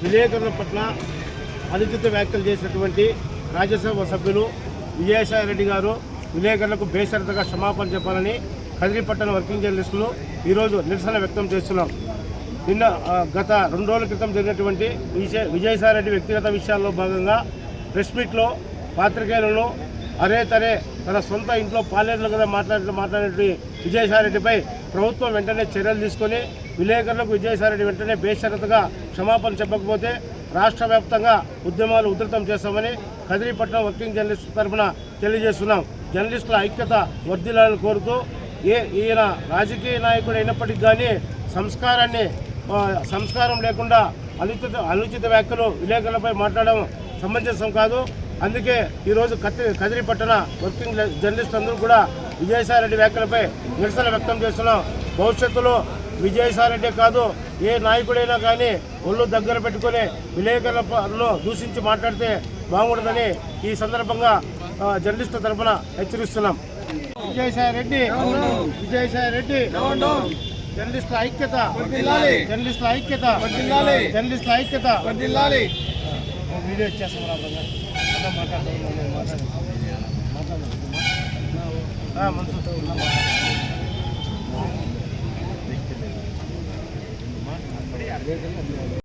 విలేకరుల పట్ల అనుచిత వ్యాఖ్యలు చేసినటువంటి రాజ్యసభ సభ్యులు విజయసాయి రెడ్డి గారు విలేకరులకు బేషరతుగా క్షమాపణ చెప్పాలని కదిరి పట్టణ వర్కింగ్ జర్నలిస్టులు ఈరోజు నిరసన వ్యక్తం చేస్తున్నాం. నిన్న గత 2 రోజుల క్రితం జరిగినటువంటి విజయసాయి రెడ్డి వ్యక్తిగత విషయాల్లో భాగంగా ప్రెస్ మీట్లో పాత్రికేయులను తన సొంత ఇంట్లో పాలేరులు కదా మాట్లాడినటువంటి విజయసాయి రెడ్డిపై ప్రభుత్వం వెంటనే చర్యలు తీసుకొని విలేకరులకు విజయసాయి రెడ్డి వెంటనే బేషరతుగా క్షమాపణ చెప్పకపోతే రాష్ట్ర వ్యాప్తంగా ఉద్యమాలు ఉధృతం చేస్తామని కదిరి పట్టణ వర్కింగ్ జర్నలిస్ట్ తరఫున తెలియజేస్తున్నాం. జర్నలిస్టుల ఐక్యత వర్ధిల్లాలని కోరుతూ ఈయన రాజకీయ నాయకుడు అయినప్పటికీ కానీ సంస్కారం లేకుండా అనుచిత వ్యాఖ్యలు విలేకరులపై మాట్లాడడం సమంజసం కాదు. అందుకే ఈరోజు కదిరి పట్టణ వర్కింగ్ జర్నలిస్ట్ అందరూ కూడా విజయసాయి రెడ్డి వ్యాఖ్యలపై నిరసన వ్యక్తం చేస్తున్నాం. భవిష్యత్తులో విజయసాయి రెడ్డి కాదు ఏ నాయకుడైనా కానీ ఒళ్ళు దగ్గర పెట్టుకుని విలేకరులను దూషించి మాట్లాడితే బాగుండదని ఈ సందర్భంగా జర్నలిస్టుల తరఫున హెచ్చరిస్తున్నాం. విజయసాయి రెడ్డి జర్నలిస్టుల ఐక్యత వీడియో ఇచ్చేస్తాం. మాట్లాడదాం.